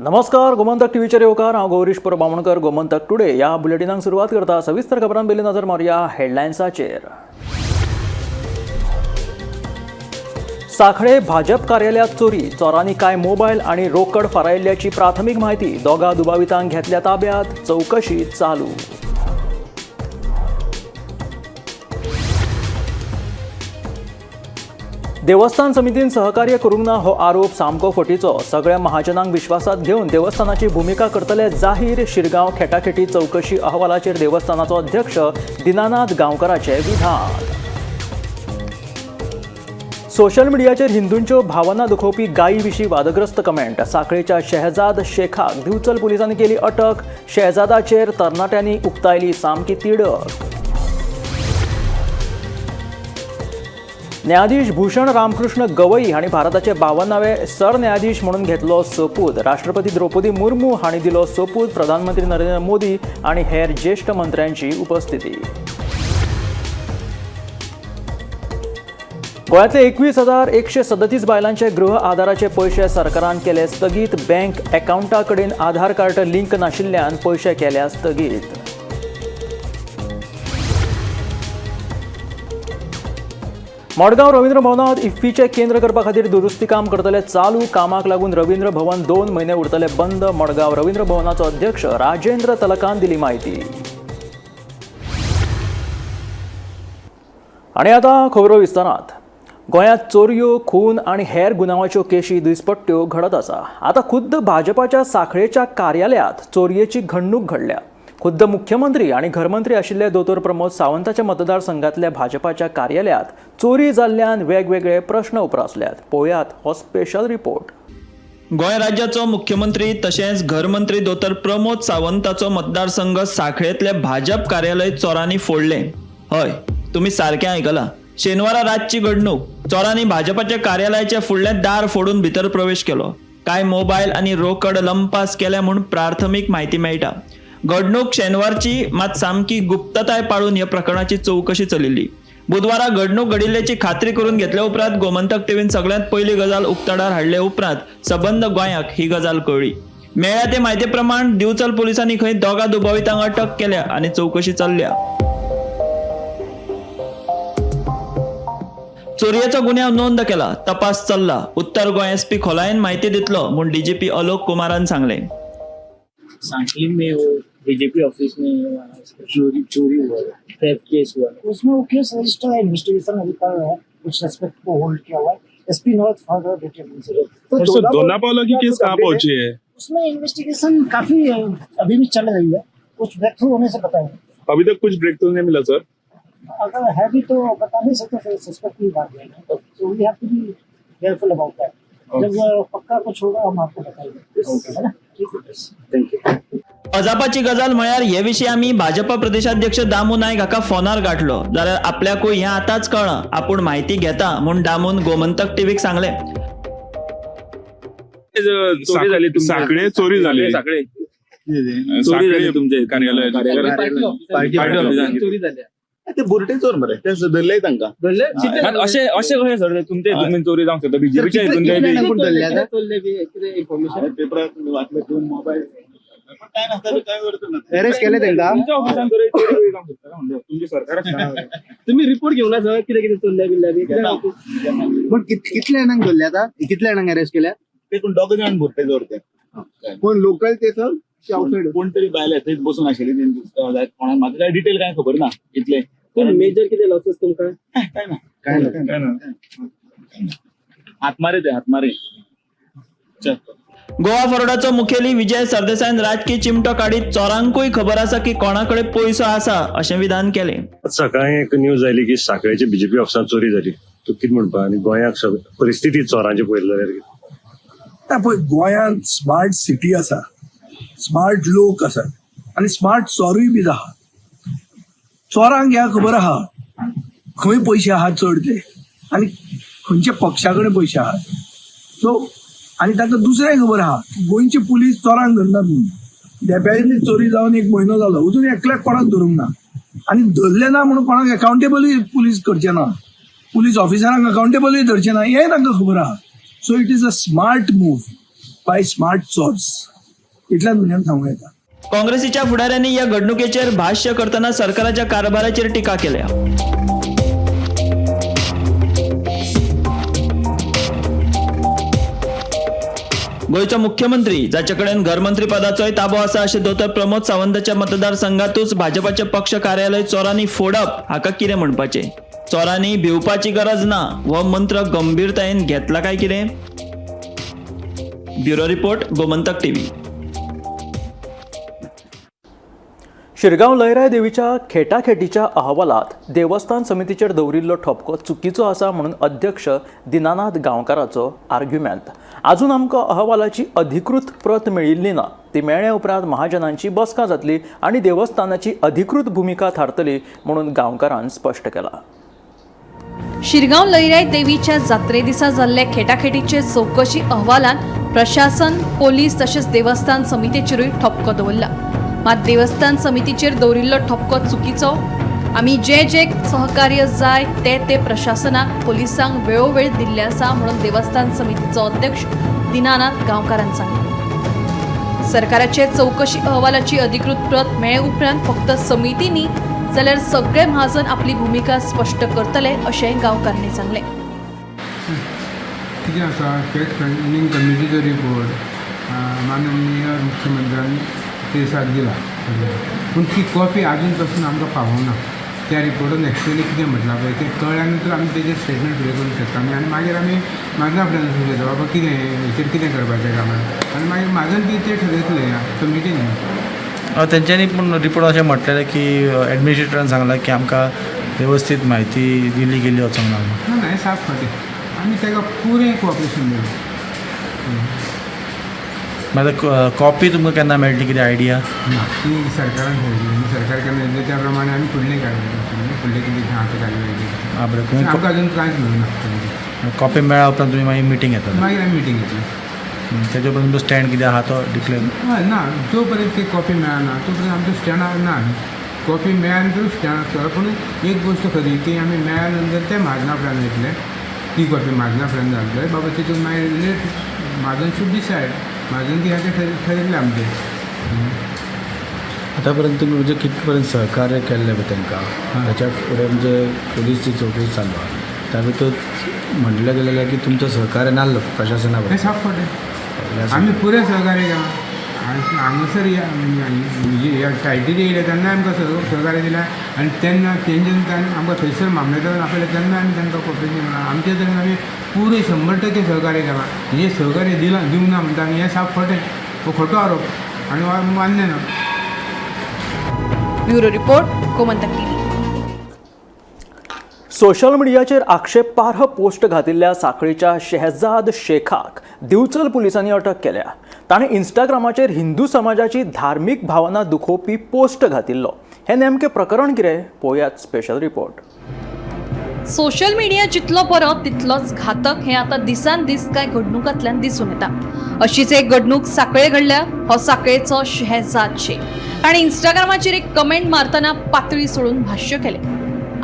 नमस्कार, गोमंतक टीव्हीचे येवकार हांव गौरीश बामणकर. गोमंतक टुडे या बुलेटिनाक सुरवात करता. सविस्तर खबरां पयलीं नजर मारया हेडलायन्साचेर. सांखळे भाजप कार्यालयात चोरांनी काय मोबायल आणि रोकड फारायिल्ल्याची प्राथमीक म्हायती. दोगा दुबावितांक घेतल्या ताब्यात. चौकशी चालू. देवस्थान समितीन सहकार्य करूंक ना हो आरोप सामको फटीचो. सगळ्या महाजनांक विश्वासात घेवन देवस्थानाची भूमिका करतले जाहीर. शिरगांव खेटाखेटी चौकशी अहवालाचेर देवस्थानाचो अध्यक्ष दिनानाथ गांवकराचे विधान. सोशल मिडियाचेर हिंदूंच्यो भावना दुखोवपी गायी विशीं वादग्रस्त कमेंट. सांखळेच्या शेहजाद शेखाक दिवचल पुलिसांनी केली अटक. शेहजादाचेर तरणाट्यांनी उक्तायली सामकी तिडक. न्यायाधीश भूषण रामकृष्ण गवई हांणी भारताचे 52वे सरन्यायाधीश म्हणून घेतलो सोपूत. राष्ट्रपती द्रौपदी मुर्मू हांणी दिलो सोपूत. प्रधानमंत्री नरेंद्र मोदी आनी हेर ज्येष्ठ मंत्र्यांची उपस्थिती. गोंयांतले 21,137 बायलांचे गृह आधाराचे पयशे सरकारान केले स्थगीत. बँक अकाउंटा कडेन आधार कार्ड लिंक नाशिल्ल्यान पयशे केल्या स्थगीत. मडगांव रवींद्र भवनात इफ्फीचे केंद्र करपा खातीर दुरुस्ती काम करतले चालू. कामाक लागून रवींद्र भवन 2 म्हयने उरतले बंद. मडगांव रवींद्र भवनाचो अध्यक्ष राजेंद्र तलकान दिली माहिती. आनी आतां खबरो विस्तारांत. गोंयांत चोरयो, खून आनी हेर गुन्यांवाच्यो केशी दिसपट्ट्यो घडत आसा. आतां खुद्द भाजपाच्या सांखळेच्या कार्यालयात चोरयेची घडणूक घडल्या. खुद्द मुख्यमंत्री आणि घरमंत्री आशिल्ले दोतोर प्रमोद सावंताच्या मतदारसंघातल्या भाजपाच्या कार्यालयात चोरी जाल्ल्यान वेगवेगळे प्रश्न उप्रासल्यात. पळयात हो स्पेशल रिपोर्ट. गोंय राज्याचो मुख्यमंत्री तशेंच घरमंत्री दोतोर प्रमोद सावंताचो मतदारसंघ सांखळेंतले भाजप कार्यालय चोरांनी फोडलें. हय, तुमी सारकें आयकलां. शेनवारा रातची घडणूक. चोरांनी भाजपाच्या कार्यालयाचे फुडलें दार फोडून भितर प्रवेश केलो. काय मोबायल आनी रोकड लंपास केल्या म्हूण प्राथमीक म्हायती मेळटा. घडणूक शेनवारची, मात सामकी गुप्तताय पाळून ह्या प्रकरणाची चौकशी चलिल्ली. बुधवारा घडणूक घडिल्ल्याची खात्री करून घेतल्या उपरांत गोमंतक टीव्हीन सगळ्यांत पयली गजाल उक्ताडार हाडले उपरांत सबंद गोंयाक ही गजाल कळ्ळी. मेळ्ळ्या ते म्हायती प्रमाण दिवचल पुलिसांनी खंय दोगा दुबावितांक अटक केल्या आनी चौकशी चल्ल्या. चोरयेचो गुन्यांव नोंद केला. तपास चल्ला. उत्तर गोंय एसपी खोलायेन म्हायती दितलो म्हूण डीजीपी अलोक कुमारान सांगलें. सांकली में वो बीजेपी ऑफिस में चोरी हुआ, थेफ्ट केस हुआ, उसमें वो केस रजिस्टर है, इन्वेस्टिगेशन अभी कर रहा है, कुछ सस्पेक्ट को होल्ड किया हुआ है. SP north further details. तो दोनापावला की केस कहाँ पहुंची है? उसमें इन्वेस्टिगेशन काफी अभी भी चल रही है. कुछ ब्रेक थ्रू होने से पता है. अभी तक कुछ ब्रेक थ्रू नहीं मिला सर. अगर है भी तो बता नहीं सकते, फिर सस्पेक्ट की बात है. तो we have to be careful about that. जब पक्का कुछ होगा हम आपको बताएंगे, है ना? ठीक है, थैंक यू. अजापाची गजाल म्हळ्यार हे विशीं आमी भाजपा प्रदेशाध्यक्ष दामू नायक हाका फोनार गाठलो. जाल्यार आपल्याकूय हें आतांच कळ्ळां. आपूण म्हायती घेता म्हूण दामून गोमंतक टीव्हीक सांगलें. चोरी झाली, सांखळे चोरी झाली. सांखळे तुमचे कार्यालय चोरी झाल्या. ते बुरटे चोर मरे ते धरले तांकां असे कशें सर तुमचे तुम्ही चोरी जावंक शकता? बीजेपीच्या हितून इन्फॉर्मेशन पेपरात वाचले. 2 मोबाईल अरेस्ट केले तांकां. तुमचे सरकार तुम्ही रिपोर्ट घेऊन जा कितें कितें चोरल्या बिल्ल्या. पण कितल्या जाणांक धरल्या आता? कितल्या जाणांक अरेस्ट केल्या? ते कोण दोग जाण बुरटे चोर ते. कोण लोकल ते सर आउटसाइड कोणतरी बायले थंय बसून आशिल्ली. कोणाक म्हाका काय डिटेल काय खबर ना इतले. मेजर कितें लॉसेस तुमकां? काय ना हातमारे ते हातमारे. गोवा फॉरवर्डाचो मुखेली विजय सरदेसायन राजकीय चिमटो काडीत चोरांकूय खबर आसा की कोणाकडे पयसो आसा अशें विधान केलें. सकाळी एक न्यूज आयली की सांखळेच्या बीजेपी ऑफिसांत चोरी जाली. तू कितें म्हणपा? आनी गोंयाक परिस्थिती चोरांची पळयली जाल्यार पळय, गोंयांत स्मार्ट सिटी आसा, स्मार्ट लोक आसात आनी स्मार्ट चोरूय बी आहा. चोरांक ह्या खबर आहा खंय पयशे आहात चड ते आनी खंयच्या पक्षा कडेन पयशे आहात. सो आनी ताका दुसरें खबर आहा गोंयची पुलीस चोरांक धरनात म्हणून. देप्याची चोरी जावन 1 म्हयनो जालो, अजून एकल्याक कोणाक धरूंक ना. आनी धरले ना म्हणून कोणाक अकाउंटेबलूय पुलीस करचे ना. पुलीस ऑफिसरांक अकाउंटेबलूय धरचे ना हें तांकां खबर आहा. So it is a smart move by smart chores. इतल्याच म्हज्यान सांगूं येता. काँग्रेसीच्या फुडाऱ्यांनी या घडणुकेचेर भाष्य करतना सरकाराच्या कारभाराचेर टिका केल्या. गोयचो मुख्यमंत्री जाचे कडेन घरमंत्री पदाचोय ताबो आसा अशें दोतोर प्रमोद सावंताच्या मतदारसंघातूच भाजपाचे पक्ष कार्यालय चोरांनी फोडप हाका कितें म्हणपाचें? चोरांनी भिवपाची गरज ना हो मंत्र गंभीरतायेन घेतला काय कितें? Bureau report, Gomantak TV. Shirgao Lairai देवीच्या खेटाखेटीच्या अहवालात देवस्थान समितीचेर दवरिल्लो ठपको चुकीचो आसा म्हणून अध्यक्ष दिनानाथ गांवकाराचो आर्ग्युमेंट. अजून आमकां अहवालाची अधिकृत प्रत मेळिल्ली ना. ती मेळ्ळे उपरांत महाजनांची बसका जातली आनी देवस्थानाची अधिकृत भूमिका थारतली म्हणून गांवकारान स्पश्ट केला. शिरगांव लयराई देवीच्या जात्रे दिसा जाल्ले खेटाखेटीचे चौकशी अहवालान प्रशासन, पोलीस तशेंच देवस्थान समितीचेरूय ठपको दवरला. मात देवस्थान समितीचेर दवरिल्लो ठपको चुकीचो. आमी जे सहकार्य जाय ते प्रशासनाक, पोलिसांक वेळोवेळ दिल्ले आसा म्हणून देवस्थान समितीचो अध्यक्ष दिनानाथ गांवकारान सांगलें. सरकाराचे चौकशी अहवालाची अधिकृत प्रत मेळे उपरांत फक्त समिती न्ही जाल्यार सगळे महाजन आपली भूमिका स्पश्ट करतले अशेंय गांवकारांनी सांगलें. कितें आसा फॅक्ट फायंडींग कमिटीचो रिपोर्ट माननीय मुख्यमंत्र्यान दिसाक दिला, पूण ती कॉपी आजून पासून आमकां पावूंक ना. त्या रिपोर्टान एक्चुअली कितें म्हटलां पळय तें कळ्ळ्या नंतर आमी तेजेर स्टेटमेंट फुडें करूंक शकता आनी मागीर आमी म्हाज्या फुड्यान उलयता बाबा कितें हेचेर कितें करपाचें कामां आनी मागीर म्हाजन ती तें ठरयतलें कमिटीन. तेंच्यांनी पूण रिपोर्ट अशें म्हटलेलें की एडमिनिस्ट्रेटरान सांगलां की आमकां वेवस्थीत म्हायती दिली गेली वचोंक ना. ना हें साफ फाटी आमी ताका पुरें कॉपरेशन दिलें. मागीर कॉपी तुमकां केन्ना मेळटली कितें आयडिया? ना ती सरकारान ठरयली. सरकार केन्ना दिलें त्या प्रमाणे आमी फुडलें कारवाय फुडलें कितें आहा तें कारवाय बरें, आमकां अजून कांयच मेळूना. कॉपी मेळ्ळ्या उपरांत तुमी मागीर मिटींग येता, मागीर आमी मिटींग घेतली. तेजे उपरांत तुमचो स्टँड कितें आहा तो डिक्लेअर? हय ना, जो पर्यंत ती कॉपी मेळना तो पर्यंत आमचो स्टँडार ना. कॉपी मेळ्ळ्या नंतर स्टँड आसतलो. पूण एक गोश्ट खरी की आमी मेळ्ळ्या नंतर ते म्हाजना फुड्यान वयतले. ती कॉपी म्हाजना फुड्यान जातले बाबा तितून मागीर लेट म्हाजन शूड डिसायड. म्हाजन ती आतां ठरयलें आमचें. आतां पर्यंत तुमी म्हणजे कित पर्यंत सहकार्य केल्लें तांकां, ताच्या फुडें म्हणजे पुलीसची चौकशी चालू आहा. त्या भितर म्हटलें गेलेलें की तुमचो सहकार्य नासलो प्रशासना हें साफ पडलें. आमी पुरें सहकार्य केलां. हांगासर ह्या सायटीर येयले तेन्ना आमकां सहकार्य दिलें आनी तेन्ना तेंच्यान आमकां थंयसर मामलेदारान आपयलें तेन्ना आमी तांकां कॉपरेशन केलां. आमचे तरेन आमी पुरें 100% सहकार्य केलां. हें सहकार्य दिवंक ना म्हणटा आनी हें साफ खोटें. हो खोटो आरोप आनी मान्य ना. Bureau report, Gomantak TV. Social मिडियाचेर आक्षेपार्ह पोस्ट घातिल्ल्या सांखळेच्या शेहजाद शेखाक दिवचल पुलिसांनी अटक केल्या. ताणें इंस्टाग्रामाचेर हिंदू समाजाची धार्मीक भावना दुखोवपी पोस्ट घातिल्लो. हें नेमकें प्रकरण कितें पळोवयात स्पेशल रिपोर्ट. सोशल मिडिया जितलो बरो तितलोच घातक हें आतां दिसान दीस कांय घडणुकांतल्यान दिसून येता. अशीच एक घडणूक सांखळे घडल्या. हो सांखळेचो शेहजाद शेख. ताणें इंस्टाग्रामाचेर एक कमेंट मारतना पातळी सोडून भाष्य केलें.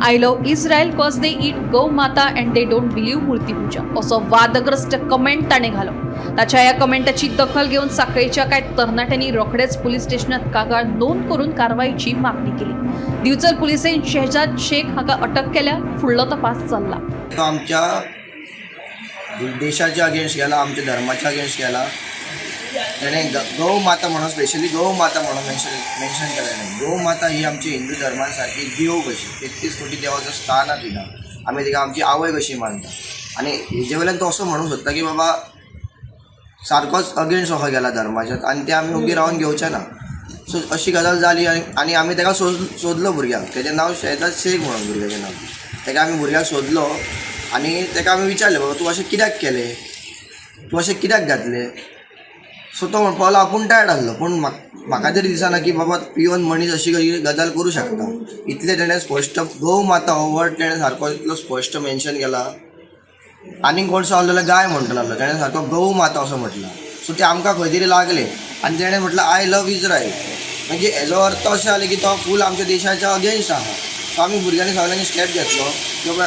I love Israel cause they eat गौ माता and they don't believe मूर्ती पूजा असो वादग्रस्त कमेंट ताणें घालो. ताच्या ह्या कमेंटाची दखल घेऊन सांखळेच्या कांय तरणाट्यांनी रोखडेच पोलीस स्टेशनात कागाळ नोंद करून कारवाईची मागणी केली. दिवचल पुलिसेन शेहजाद शेख हाका अटक केल्या. फुडलो तपास चल्ला. तो आमच्या देशाच्या अगेन्स्ट गेला, आमच्या धर्माच्या अगेन्स्ट गेला. त्याने गौ माता म्हणून स्पेशली गौ माता म्हणून मेन्शन केलें नाही. गौ माता ही आमची हिंदू धर्मासारखी देव कशी 33 कोटी देवाचं स्थान आहे तिला. आम्ही तिका आमची आवय कशी मानता आणि हेजे वेळेला तो असं म्हणू शकता की बाबा सारकोच अगेन्स्ट असो गेला धर्माच्यात आणि ते आमी उगी रावन घेवचे ना. सो अशी गजाल जाली आणि आमी ताका सोदलो भुरग्याक. तेजें नांव शेहजाद शेख म्हणून भुरग्याचें नांव. ताका आमी भुरग्याक सोदलो आणि ताका आमी विचारलें बाबा तूं अशें कित्याक केलें, तूं अशें कित्याक घातलें. सो तो म्हणपाक लागलो आपूण टायर्ड आसलो पूण म्हाका तरी दिसना की बाबा पिवन मनीस अशी गजाल करूं शकता. इतलें तेणें स्पश्ट गौ माता हो वर्ड तेणें सारको इतलो स्पश्ट मेन्शन केला. आनीक कोणसो आसलो जाल्यार गाय म्हणटलो आसलो, तेणें सारको गौ माता असो म्हटला. सो ते आमकां खंय तरी लागले आनी तेणें म्हटलं आय लव इज्रायल. म्हणजे हेजो अर्थ अशें जालें की तो फूल आमच्या देशाच्या अगेन्स्ट आहा. सो आमी भुरग्यांनी सगळ्यांनी स्टेप घेतलो की बाबा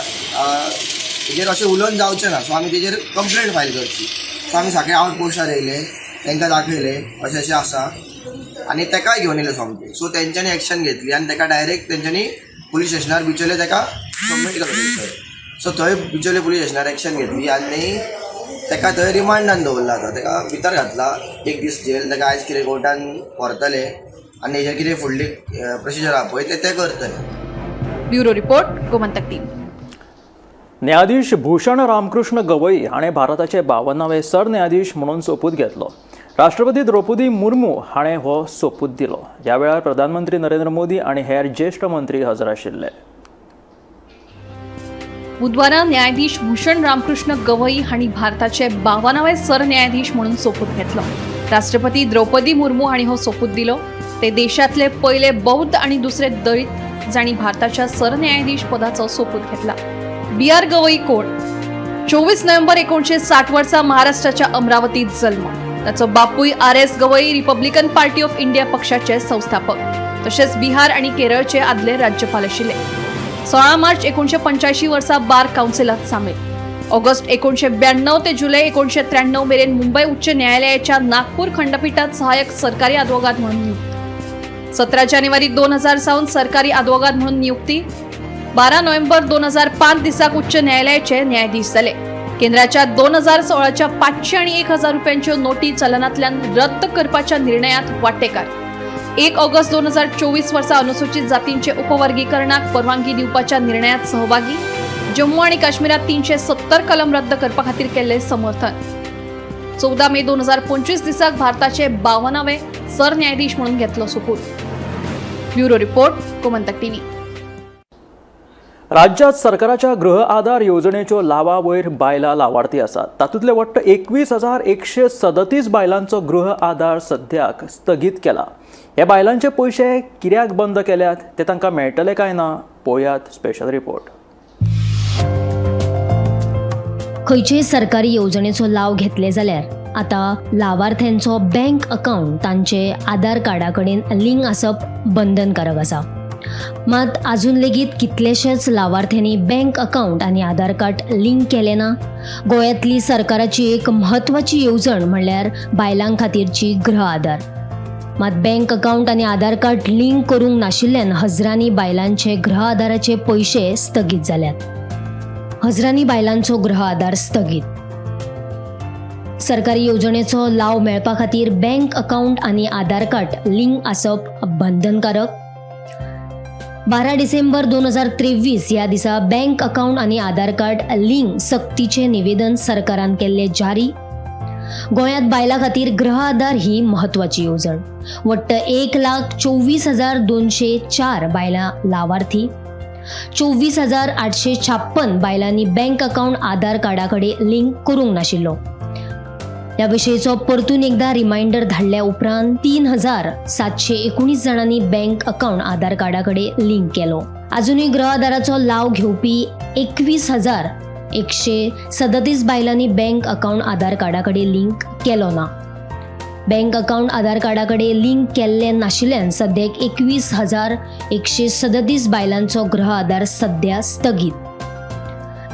हेजेर अशें उलोवन जावचें ना. सो आमी तेजेर कंप्लेंट फायल करची. सो आमी सांखळे आउट पोस्टार येयले तांकां दाखयलें अशें अशें आसा आनी ताकाय घेवन येयले सोमते. सो तेंच्यांनी एक्शन घेतली आनी ताका डायरेक्ट तेंच्यांनी पुलीस स्टेशनार बिचोले ताका सबमीट केलो थंयसर. सो थंय बिचोले पुलीस स्टेशनार एक्शन घेतली आनी ताका थंय रिमांडान दवरला. आतां ताका भितर घातला 1 दीस जेल. ताका आयज कितें कोर्टान व्हरतले आनी हेजेर कितें फुडली प्रोसिजर आहा पळय ते करतले. Bureau report Gomantak TV. न्यायाधीश भूषण रामकृष्ण गवई हाणें भारताचे 52वे सरन्यायाधीश म्हणून सोपूत घेतलो. राष्ट्रपती द्रौपदी मुर्मू हाणें हो सोपूत दिलो. ह्या वेळार प्रधानमंत्री नरेंद्र मोदी आनी हेर ज्येष्ठ मंत्री हजर आशिल्ले. बुधवारा न्यायाधीश भूषण रामकृष्ण गवई हांणी भारताचे 52वे सरन्यायाधीश म्हणून सोपूत घेतलो. राष्ट्रपती द्रौपदी मुर्मू हांणी हो सोपूत दिलो. ते देशातले पयले बौद्ध आनी दुसरे दलित जांणी भारताच्या सरन्यायाधीश पदाचो सोपूत घेतला. BR गवई कोण? 24 नोव्हेंबर 1960 वर्सा महाराष्ट्राच्या अमरावतीत जल्म. ताचो बापूय RS Gavai Republican party of India पक्षाचे संस्थापक तशेंच बिहार आनी केरळचे आदले राज्यपाल आशिल्ले. 16 मार्च 1985 वर्सा बार कावन्सिलांत सामील. ऑगस्ट 1992 ते जुलै 1993 मेरेन मुंबई उच्च न्यायालयाच्या नागपूर खंडपीठात सहाय्यक सरकारी अद्वोगात म्हणून नियुक्त. 17 जानेवारी 2000 सावन सरकारी अद्वोगात म्हणून नियुक्ती. 12 नोव्हेंबर 2005 दिसाक उच्च न्यायालयाचे न्यायाधीश जाले. केंद्राच्या 2016च्या 500 आणि 1000 रुपयांच्यो नोटी चलनांतल्यान रद्द करपाच्या निर्णयात वांटेकार. 1 ऑगस्ट 2024 वर्सा अनुसूचित जातींचे उपवर्गीकरणाक परवानगी दिवपाच्या निर्णयात सहभागी. जम्मू आणि काश्मीरात 370 कलम रद्द करपा खातीर केल्ले समर्थन. 14 मे 2025 दिसाक भारताचे 52वे सरन्यायाधीश म्हणून घेतलो सोपूत. Bureau report Gomantak TV. राज्यात सरकाराच्या गृह आधार येवजणेच्यो लावा वयर बायलां लावार्थी आसात. तातूंतले वट्ट 21,137 बायलांचो गृह आधार सद्याक स्थगीत केला. ह्या बायलांचे पयशे कित्याक बंद केल्यात ते तांकां मेळटले काय ना पळयात स्पेशल रिपोर्ट. खंयचेय सरकारी येवजणेचो लाव घेतले जाल्यार आता लावार्थ्यांचो बँक अकाउंट तांचे आधार कार्डा कडेन लिंक आसप बंधनकारक आसा. मात अजून लेगीत कितलेशेच लावार्थ्यांनी बँक अकाउंट आनी आधार कार्ड लिंक केले ना. गोंयांतली सरकाराची एक म्हत्वाची येवजण म्हणल्यार बायलां खातीरची गृह आधार. मात बँक अकाउंट आनी आधार कार्ड लिंक करूंक नाशिल्ल्यान हजारांनी बायलांचे गृह आधाराचे पयशे स्थगीत जाल्यात. हजारांनी बायलांचो गृह आधार स्थगीत. सरकारी येवजणेचो लाव मेळपा खातीर बँक अकाउंट आनी आधार कार्ड लिंक आसप बंधनकारक. 12 डिसेंबर 2023 ह्या दिसा बँक अकाउंट आनी आधार कार्ड लिंक सक्तीचे निवेदन सरकारान केल्ले जारी. गोंयांत बायलां खातीर गृह आधार ही म्हत्वाची येवजण. वट्ट 1,24,204 बायलां लावार्थी. 24,856 बायलांनी बँक अकाउंट आधार कार्डा कडेन लिंक करूंक नाशिल्लो. ह्या विशयीचो परतून एकदा रिमाइंडर धाडल्या उपरांत 3,719 जाणांनी बँक अकाउंट आधार कार्डा कडेन लिंक केलो. अजूनय गृह आधाराचो लाव घेवपी 21,137 बायलांनी बँक अकाउंट आधार कार्डा कडेन लिंक केलो ना. बँक अकाउंट आधार कार्डा कडेन लिंक केल्ले नाशिल्ल्यान सद्याक 21,137 बायलांचो गृह आधार सध्या स्थगीत.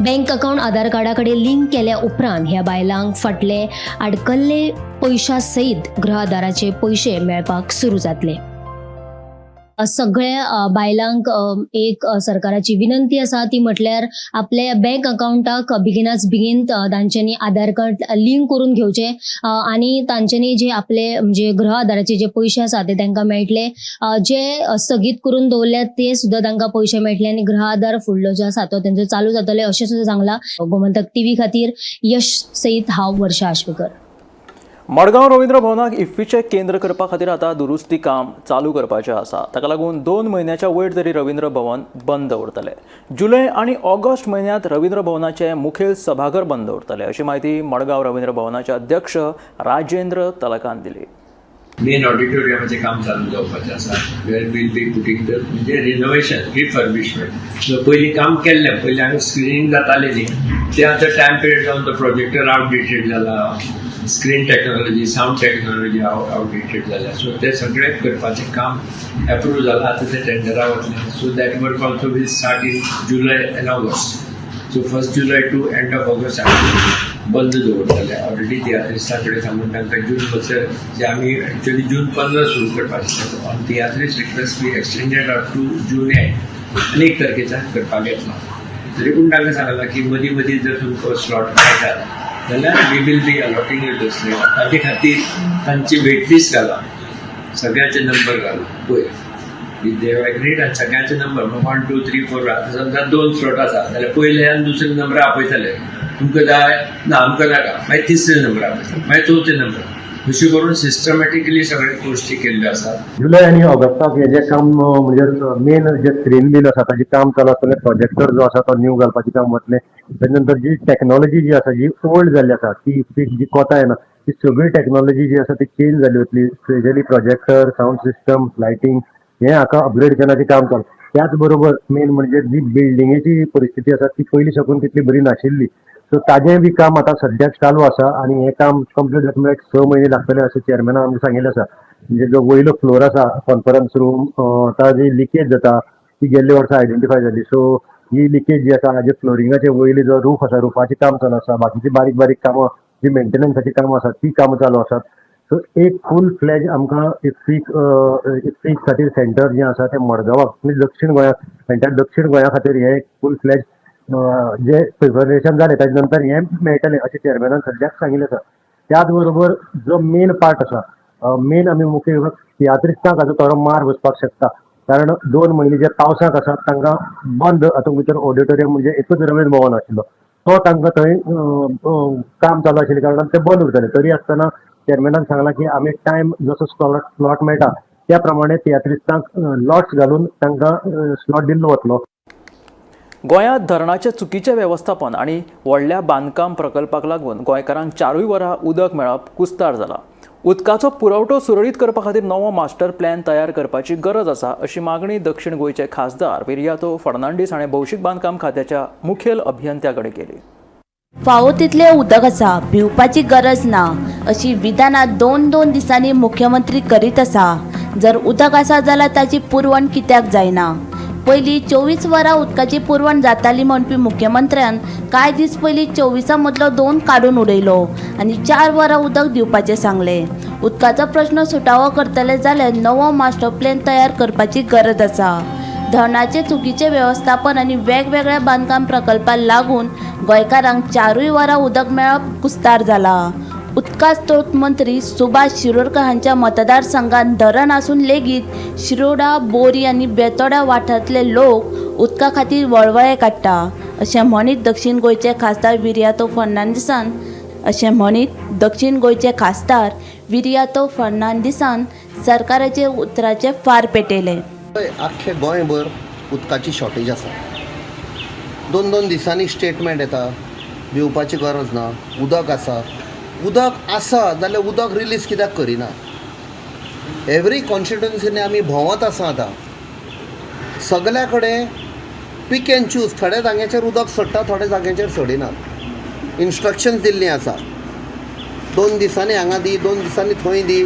बँक अकाउंट आधार कार्डा कडेन लिंक केल्या उपरांत ह्या बायलांक फाटले आडकल्ले पैशा सयत गृह आधाराचे पयशे मेळपाक सुरू जातले. सगळ्या बायलांक एक सरकाराची विनंती आसा ती म्हटल्यार आपल्या बँक अकाउंटाक बेगिनाच बेगीन तांच्यांनी आधार कार्ड लिंक करून घेवचे आनी तांच्यांनी जे आपले म्हणजे गृह आधाराचे जे पयशे आसा ते तांकां मेळटले. जे स्थगीत करून दवरल्यात ते सुद्दां तांकां पयशे मेळटले आनी गृह आधार फुडलो जो आसा तो तेंचो चालू जातले अशें सुद्दां सांगलां. गोमंतक टीव्ही खातीर यश सईत हांव वर्षा आश्वेकर. मडगांव रवींद्र भवनाक इफ्फीचे केंद्र करपा खातीर आतां दुरुस्ती काम चालू करपाचें आसा. ताका लागून 2 म्हयन्याच्या वयर तरी रवींद्र भवन बंद उरतले. जुलय आनी ऑगस्ट म्हयन्यांत रवींद्र भवनाचे मुखेल सभाघर बंद उरतले अशी माहिती मडगांव रवींद्र भवनाचे अध्यक्ष राजेंद्र तलकान दिली. मेन ऑडिटोरियमाचें काम चालू जावपाचें आसा. वेर वील बी पुटींग द म्हणजे रिनोवेशन रिफर्बिशमेंट. पयलीं काम केल्लें पयलीं हांगा स्क्रिनींग जातालें न्ही तें आतां टायम पिरियड जावन तो प्रोजेक्टर आउटडेटेड जाला. Screen technology sound technology outdated जाल्या. सो ते सगळें करपाचें काम एप्रूव जालां. आतां ते टेंडरा वतलें. So that work also will start in July and August. So 1 July to end of August. बंद दवरतले ऑलरेडी तियात्रिस्टां कडेन सांगून तांकां जून म्हटल्यार जे आमी एक्चुअली जून 15 सुरू करपाक चिंतता on tiatrist request be extended up to June आनी 1 तारखेच्यान करपाक येतलो. तरी पूण तांकां सांगलां की मदीं मदीं जर तुमकां स्लॉट मेळटा जाल्यार we will be allotting it दसले. ताचे खातीर तांची वेटलिस्ट घाला, सगळ्याचे नंबर घाला पळय दे हॅव एग्रीड आनी सगळ्याचे नंबर 1 2 3 4 आतां समजा 2 स्लॉट आसा जाल्यार पयले आनी दुसरे नंबर आपयतले. तुमकां जाय ना आमकां नाका मागीर तिसरे नंबर आपयतले मागीर चवथे नंबर. अशी करून सिस्टमॅटिकली सगळे गोष्टी केल्ल्यो आसात. जुलय आणि ऑगस्टाक हे जे काम म्हणजे मेन जे स्क्रीन बील आसा ताजें काम चालू आसतलें. प्रोजेक्टर जो आसा तो न्यू घालपाचें काम वतलें. ताजे नंतर जी टेक्नॉलॉजी जी आसा जी ओल्ड जाल्ली आसा ती फिक्स जी कोता येना ती सगळी टेक्नॉलॉजी जी आसा ती चेंज जाली वतली. Specially projector, sound system, lighting हे हाका अपग्रेड करण्याचें काम चालू. त्याच बरोबर मेन म्हणजे जी बिल्डिंगेची परिस्थिती आसा ती पयलीं साकून तितली बरी नाशिल्ली. सो ताजें बी काम आतां सद्याक चालू आसा आनी हें काम कंप्लीट जाता म्हळ्यार 6 म्हयने लागतले अशें चेअरमॅनान आमकां सांगिल्लें आसा. म्हणजे जो वयलो फ्लोर आसा कॉन्फरन्स रूम ताजी लिकेज जाता ती गेल्ले वर्सा आयडेंटिफाय जाली. सो ही लिकेज जी आसा हाजे फ्लोरिंगाचे वयली जो रूफ आसा रुफाचें काम चालू आसा. बाकीची बारीक बारीक कामां जी मेंटेनन्साची कामां आसात ती कामां चालू आसात. सो एक फूल फ्लॅज आमकां इफ्फीक खातीर सेंटर जें आसा तें मडगांवाक म्हणजे दक्षिण गोंयाक सेंटर दक्षिण गोंया खातीर हें एक फूल फ्लॅज जे प्रिपरेशन जालें ताजे नंतर हें मेळटलें अशें चेअरमॅनान सद्याक सांगिल्लें आसा. त्याच बरोबर जो मेन पार्ट आसा मेन आमी मुखेल तियात्रिस्टांक हाजो थोडो मार बसपाक शकता. कारण 2 म्हयने जे पावसाक आसात तांकां बंद हातूंत भितर ऑडिटोरियम म्हणजे एकच रमेश भवन आशिल्लो तो तांकां थंय काम चालू आशिल्ल्या कारणान ते बंद उरतले. तरी आसतना चेअरमॅनान सांगलां की आमी टायम जसो स्लॉट मेळटा त्या प्रमाणे तियात्रिस्टांक लॉट्स घालून तांकां स्लॉट दिल्लो वतलो. गोंयांत धरणाचें चुकीचें वेवस्थापन आनी व्हडल्या बांदकाम प्रकल्पाक लागून गोंयकारांक 4 वरां उदक मेळप कुस्तार जाला. उदकाचो पुरवठो सुरळीत करपा खातीर नवो मास्टर प्लॅन तयार करपाची गरज आसा अशी मागणी दक्षिण गोंयचे खासदार विरियातो फर्नांडीस हाणें भौशीक बांदकाम खात्याच्या मुखेल अभियंत्या कडेन केली. फावो तितलें उदक आसा, भिवपाची गरज ना अशी विधानां 2-2 दिसांनी मुख्यमंत्री करीत आसा. जर उदक आसा जाल्यार ताची पुरवण कित्याक जायना? पयलीं 24 वरां उदकाची पुरवण जाताली म्हणपी मुख्यमंत्र्यान कांय दीस पयलीं 24 मदलो 2 काडून उडयलो आनी 4 वरां उदक दिवपाचें सांगलें. उदकाचो प्रश्न सुटावो करतले जाल्यार नवो मास्टर प्लॅन तयार करपाची गरज आसा. धरणाचें चुकीचें वेवस्थापन आनी वेगवेगळ्या बांदकाम प्रकल्पाक लागून गोंयकारांक 4 वरां उदक मेळप कुस्तार जाला. उदका स्त्रोत मंत्री सुभाष शिरोडकर हांच्या मतदारसंघात धरण आसून लेगीत शिरोडा, बोरी आनी बेतोडा वाठारांतले लोक उदका खातीर वळवळे काडटा अशें म्हणीत दक्षिण गोंयचे खासदार विरियातो फर्नांडिसान सरकाराचे उतराचे फार पेटयले. आख्खे गोंयभर उदकाची शॉर्टेज आसा. 2-2 दिसांनी स्टेटमेंट येता भिवपाची गरज ना उदक आसा. उदक आसा जाल्यार उदक रिलीज कित्याक करिना? एवरी कॉन्स्टिट्युएन्सीनी आमी भोंवत आसा आतां सगल्या कडेन पीक एंड चूज. थोड्या जाग्यांचेर उदक सडटा, थोड्या जाग्यांचेर सडिनात. इन्स्ट्रक्शन्स दिल्लीं आसा 2 दिसांनी हांगा दी, 2 दिसांनी थंय दी,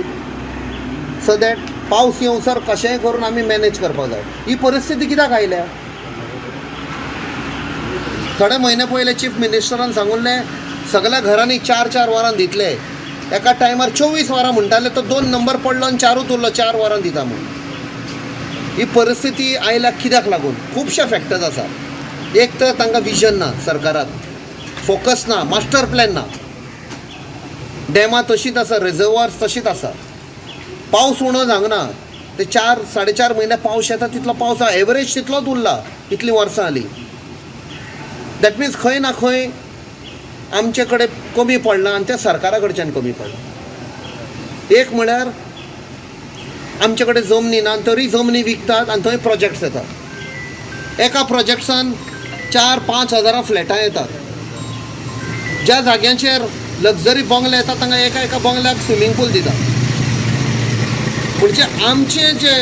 सो दॅट पावस येवसर कशेंय करून आमी मॅनेज करपाक जाय. ही परिस्थिती कित्याक आयल्या? थोडे म्हयने पयले चीफ मिनिस्टरान सांगुल्लें सगळ्या घरांनी 4-4 वरां दितले. एका टायमार 24 वरां म्हणटाले तो 2 नंबर पडलो आनी 4 उरलो 4 वरां दिता म्हणून. ही परिस्थिती आयल्या कित्याक लागून? खुबशे फॅक्टर्स आसा. एक तर तांकां विजन ना, सरकाराक फोकस ना, मास्टर प्लॅन ना. डॅमां तशींच आसा, रिजर्वायर्स तशींच आसा. पावस उणो जावना. ते 4-4.5 म्हयने पावस येता तितलो पावस एवरेज तितलोच उरला इतलीं वर्सां जालीं. दॅट मिन्स खंय ना खंय आमचे कडेन कमी पडना आनी ते सरकारा कडच्यान कमी पडना. एक म्हळ्यार आमचे कडेन जमनी ना तरी जमनी विकतात आनी थंय प्रोजेक्ट्स येतात. एका प्रोजेक्ट्सान 4-5 हजारां फ्लॅटां येतात. ज्या जाग्यांचेर लक्झरी बंगले येतात तांकां एका बंगल्याक स्विमींग पूल दितात. म्हणजे आमचे जे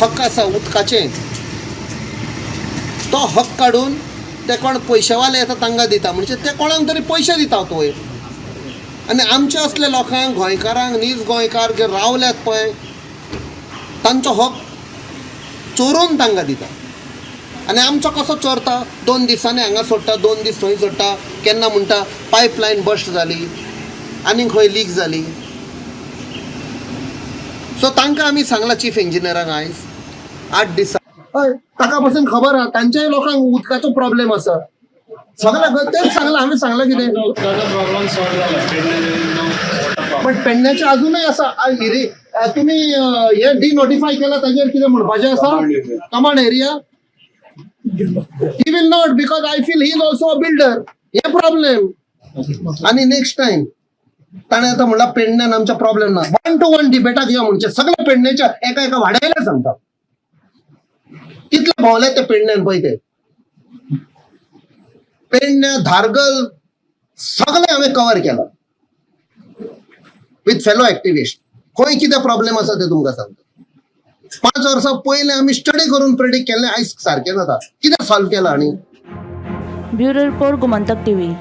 हक्क आसा उदकाचें तो हक्क काडून ते कोण पयशेवाले येता तांकां दिता. म्हणजे ते कोणाक तरी पयशे दिता वयर. आनी आमचे असले लोकांक गोंयकारांक नीज गोंयकार जे रावल्यात पळय तांचो हक चोरून तांकां दिता. आनी आमचो कसो चोरता 2 दिसांनी हांगा सोडटा 2 दीस थंय सोडटा केन्ना म्हणटा पायपलायन बस्ट जाली आनी खंय लीक जाली. सो तांकां आमी सांगलां चीफ इंजिनियरांक आयज 8 दिसां हय ताका पासून खबर आहा तांच्याय लोकांक उदकाचो प्रॉब्लेम आसा सगळ्या तेच सांगलां आमी सांगलां कितें बट पेडण्याचें अजूनय आसा तुमी हे डिनोटिफाय केला ताजेर कितें म्हणपाचें आसा command area he will not because I feel he is also a builder हे प्रॉब्लेम. आनी नेक्स्ट टायम ताणें आतां म्हणलां पेडण्यान आमच्या प्रॉब्लेम ना 1 to 1 डिबेटाक या म्हणचे सगळे पेडण्याच्या एका वाड्यायला सांगता कितले भोंवले ते पेडण्यान पळय ते पेडण्या धारगल सगळे हांवें कवर केला विथ फेलो एक्टिविस्ट. खंय कितें प्रॉब्लेम आसा ते तुमकां सांगता 5 वर्सां पयलें आमी स्टडी करून प्रेडिक्ट केल्लें आयज सारकें जाता कितें सॉल्व केलां. आनी bureau report Gomantak TV.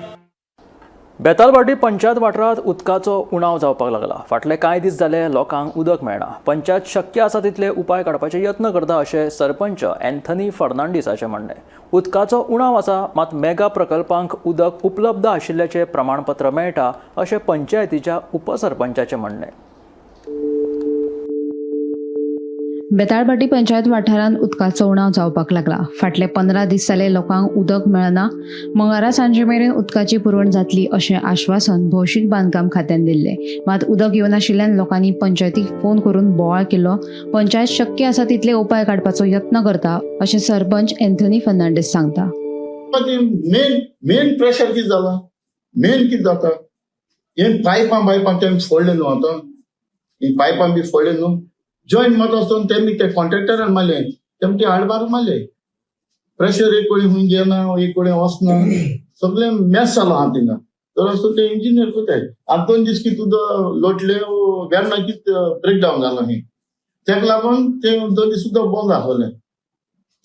Betalbatim panchayat वाठारांत उदकाचो उणाव जावपाक लागला. फाटले कांय दीस जाले लोकांक उदक मेळना. पंचायत शक्य आसा तितले उपाय काडपाचे यत्न करता अशें सरपंच एन्थनी फर्नांडीसाचें म्हणणें. उदकाचो उणाव आसा मात मेगा प्रकल्पांक उदक उपलब्ध आशिल्ल्याचें प्रमाणपत्र मेळटा अशें पंचायतीच्या उपसरपंचाचें म्हणणें. बेताळबाटी पंचायत वाठारांत उदकाचो उणाव जावपाक लागला. फाटले 15 दीस जाले लोकांक उदक मेळना. मंगळारा सांजे मेरेन उदकाची पुरवण जातली अशें आश्वासन भौशीक बांदकाम खात्यान दिल्लें. मात उदक येवनाशिल्ल्यान लोकांनी पंचायतीक फोन करून बोवाळ केलो. पंचायत शक्य आसा तितले उपाय काडपाचो यत्न करता अशें सरपंच एन्थनी फर्नांडीस सांगता. मेन प्रेशर कितें जाला मेन कितें जाता हे पायपां तेमी फोडले न्हू आतां ही पायपां बी फोडले न्हू जॉईंट मत आसतना तेमी ते कॉन्ट्रॅक्टरान मारले तेमी ते हाडबार मारले प्रेशर एक कोणी खूंय गेना एक कोणी वचना सगळें मॅस जालो आहा थिंगा तर आसतना ते इंजिनियर कोताय आतां 2 दीस कितें उदक लोटले वेन्ना कितें ब्रेकडावन जालो ही तेका लागून ते 2 दीस सुद्दां बंद आसले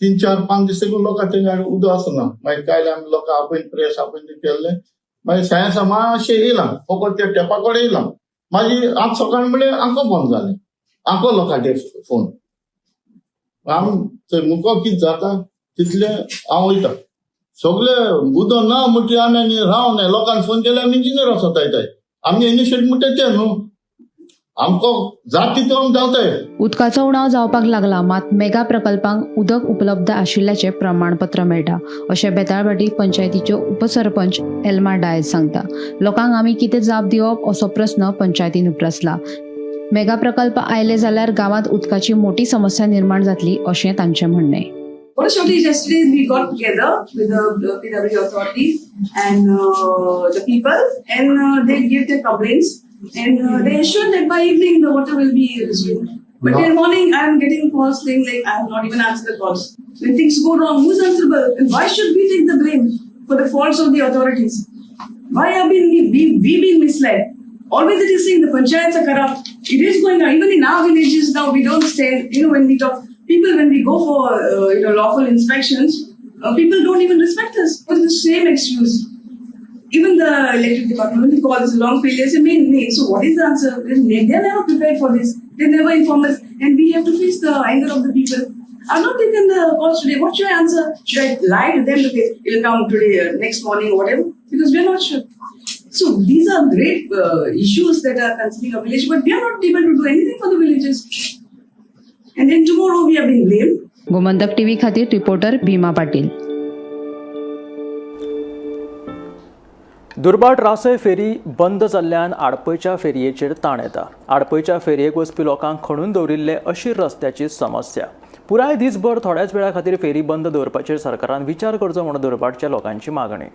3, 4, 5 दीस लोकां थंय उदक आसना मागीर कांय आमी लोकां आपयन प्रेस आपयन ते केल्ले मागीर सायन्सा मातशें येयलां फकत त्या टॅपा कडेन येयलां मागीर आज सकाळी म्हणल्यार आंको बंद जालें आंको लोकांचे फोन आम थंय मुको कितें जाता तितलें हांव वयता सगळें उदक ना म्हणटी आमी रावना लोकांनी फोन केले आमी इंजिनियर सोदायताय आमी इनिशिएट म्हणटा ते न्हू आमको जात तितून आमी जावताय. उदकाचो उणाव जावपाक लागला मात मेगा प्रकल्पांक उदक उपलब्ध आशिल्ल्याचें प्रमाणपत्र मेळटा अशें बेताळबाटी पंचायतीच्यो उपसरपंच एल्मा डायस सांगता. लोकांक आमी कितें जाप दिवप असो प्रस्न पंचायतीन उपरासला. मेगा प्रकल्प आयले जाल्यार गांवांत उदकाची मोठी समस्या निर्माण जातली अशें तांचें म्हणणें. What a shortage yesterday we got together with the PW authorities and the people and they gave their complaints and they assured that by evening the water will be resumed. But till morning I am getting calls saying like I have not even answered the calls. When things go wrong, who is answerable? And why should we take the blame for the faults of the authorities? Why have we been misled? Always it is saying the panchayats are corrupt. It is going on. Even in our villages now, we don't stand, when we talk, people when we go for, lawful inspections, people don't even respect us. But the same excuse. Even the electric department, when we call this a long failure, say, so what is the answer? They are never prepared for this. They never inform us. And we have to face the anger of the people. I've not taken the calls today. What should I answer? Should I lie to them? Okay, it'll come today, next morning or whatever? Because we are not sure. So these are great issues that are concerning our village, but we are not able to do anything for the villages. And then tomorrow we are being blamed. Gomantak TV खातीर reporter Bhima Patil. दुर्बाट रासय फेरी बंद जाल्ल्यान आडपयच्या फेरयेचेर ताण येता. आडपयच्या फेरयेक वचपी लोकांक खणून दवरिल्ले अशी रस्त्याची समस्या. पुराय दिसभर थोड्याच वेळा खातीर फेरी बंद दवरपाचेर सरकारान विचार करचो म्हूण दुर्बाटच्या लोकांची मागणी.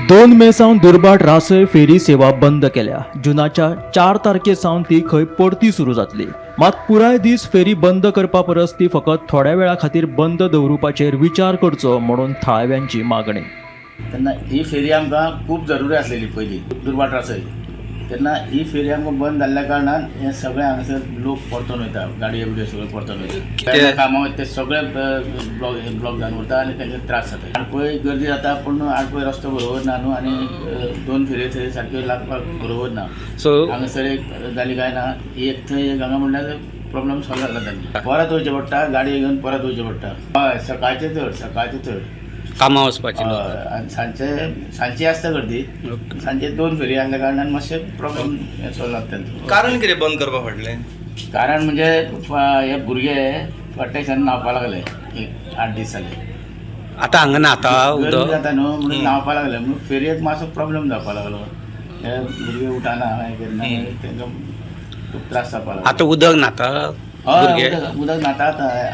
दोन मे सावन दुर्बाट रासय फेरी सेवा बंद केल्या. जुनाच्या 4 तारखे सावन ती खंय परती सुरू जातली. मात पुराय दीस फेरी बंद करपा परस ती फकत थोड्या वेळा खातीर बंद दवरुपाचेर विचार करचो म्हणून थळाव्यांची मागणी. तेन्ना ही फेरी आमकां खूब जरुरी आसलेली पयलीं दुर्बाट रासय तेन्ना ही फेरी आमकां बंद जाल्ल्या कारणान हे सगळे हांगासर लोक परतून वयता, गाडयो बिडयो सगळे परतून वयता, कामां वयता ते सगळे ब्लॉक जावन उरता आनी तांचे त्रास जाता. आडपय गर्दी जाता पूण आडपय रस्तो बरोबर ना न्हू आनी 2 फेऱ्यो थंय सारक्यो लागपाक बरोबर ना. सो हांगासर एक जाली काय ना, एक थंय एक हांगा म्हणल्यार प्रॉब्लम सॉल्व जाता तांचे. परत वयचें पडटा, गाडी घेवन परत वयचें पडटा. हय सकाळचें चड कामां वचपाचें आनी सांजची आसता गर्दी. सांजचे 2 फेरी आसल्या कारणान मातशे प्रॉब्लेम सॉल्व जाता तांचो. कारण कितें बंद करपा फाटलें? कारण म्हणजे हे भुरगे फाटल्या दिसांनी न्हांवपाक लागले, एक 8 दीस जाले. आतां हांगा न्हाता गर्दी जाता न्हू म्हणून न्हांवपाक लागले, म्हणून फेरयेक मातसो प्रॉब्लेम जावपाक लागलो. हे भुरगे उठना हें करना तांकां खूब त्रास जावपाक लागलो. आतां उदक न्हाता हय उदक न्हाता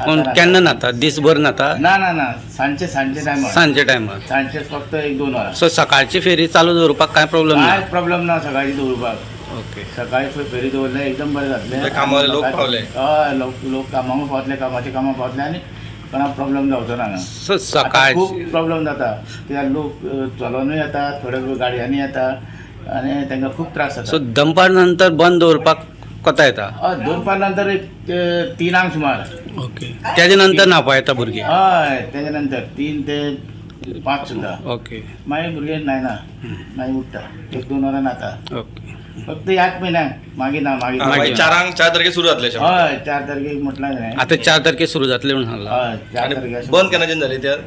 पूण केन्ना न्हाता? दिसभर न्हाता? ना सांजचे टायमार. सांजे टायमार सांजचे फक्त 1-2 वरां. सो सकाळची फेरी चालू दवरपाक कांय प्रॉब्लेम ना? कांय प्रॉब्लेम ना सकाळची दवरपाक. ओके. सकाळी फेरी दवरल्यार एकदम बरें जातलें. कामावले लोक पावले? हय लोक कामांक पावतले, कामाच्या कामां पावतले आनी कोणाक प्रॉब्लेम जावचो ना. सो सकाळ खूब प्रॉब्लेम जाता कित्याक लोक चलोनूय येतात, थोडे गाडयांनी येता आनी तांकां खूब त्रास जाता. सो दनपार नंतर बंद दवरपाक कोता येता? 2 नंतर एक 3 सुमार. ओके. तेजे नंतर न्हावपा येता भुरगे? हय तेजे नंतर 3 ते 5 सुद्दां. ओके. मागीर भुरगे न्हायना, मागीर उठता 1-2 वरां न्हाता. ओके. फक्त ह्याच म्हयन्याक मागीर ना. मागीर 4 तारखेक सुरू जातले? हय 4 तारखेक म्हटल्यार जालें. आतां 4 तारखेक सुरू जातले म्हणून सांगला. हय 4 तारखेक बंद केन्नाच्यान जाले तर?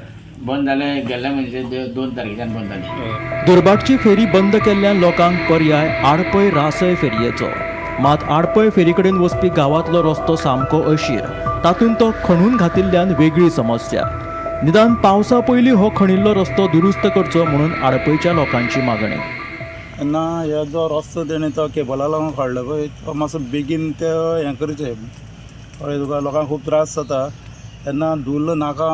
बंद जालें गेल्ल्या म्हणजे 2 तारखेच्यान बंद जालें. दुर्भाटची फेरी बंद केल्ल्यान लोकांक पर्याय आडपय रासय फेरयेचो. मात आडपय फेरी कडेन वचपी गांवांतलो रस्तो सामको अशीर, तातूंत तो खणून घातिल्ल्यान वेगळी समस्या. निदान पावसा पयलीं हो खणिल्लो रस्तो दुरुस्त करचो म्हणून आडपयच्या लोकांची मागणी. तेन्ना हे जो रस्तो तेणें तो केबला लागून काडलो पळय तो मातसो बेगीन ते हें करचें. कळ्ळें तुका? लोकांक खूब त्रास जाता. तेन्ना धुल्ल नाका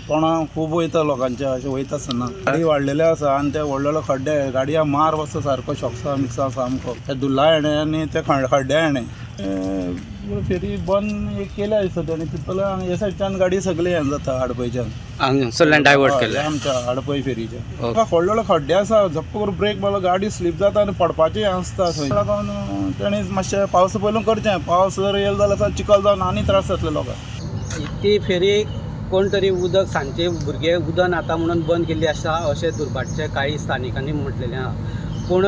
तोंडां खूब वयता लोकांच्या, अशें वयता आसतना गाडी वाडलेले आसा आनी ते व्हडले व्हडले खड्डे, गाडया मार बसता सारको शॉक्सा मिक्सा सामको. ते धुल्ला येणें आनी ते खड्ड्या येणें. फेरी बंद केल्या दिसता तेणी तितले हे सायडच्यान गाडी सगळे हें जाता आडपयच्यान. हांगासरल्यान डायवर्ट केले आमच्या आडपय फेरीच्या. व्हडले व्हडले खड्डे आसा, झप्प करून ब्रेक मारलो गाडी स्लीप जाता आनी पडपाचें हें आसता. थंय लागून तेणी मातशें पावसा पयलू करचें. पावस जर येयलो जाल्यार चिकल जावन आनी त्रास जातले लोकांक. ती फेरी कोण तरी उदक सांजचे भुरगे उदक न्हाता म्हणून बंद केल्ली आसा अशें दुर्भाटचे काही स्थानिकांनी म्हटलेलें आहा. पूण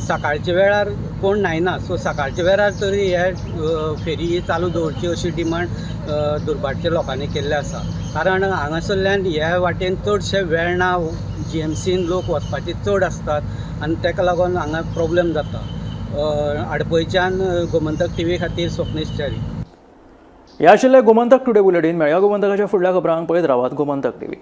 सकाळच्या वेळार कोण न्हायना. सो सकाळच्या वेळार तरी हे फेरी चालू दवरची अशी डिमांड दुर्भाटच्या लोकांनी केल्ली आसा. कारण हांगासरल्यान ह्या वाटेन चडशे वेळना GMCन लोक वचपाचे चड आसतात आनी ताका लागून हांगा प्रॉब्लेम जाता. आडपयच्यान गोमंतक TV खातीर स्वप्नेश च्यारी. हे आशिल्लें गोमंतक टुडे बुलेटीन. मेळया गोमंतकाच्या फुडल्या खबरांक पळयत रावात गोमंतक TV.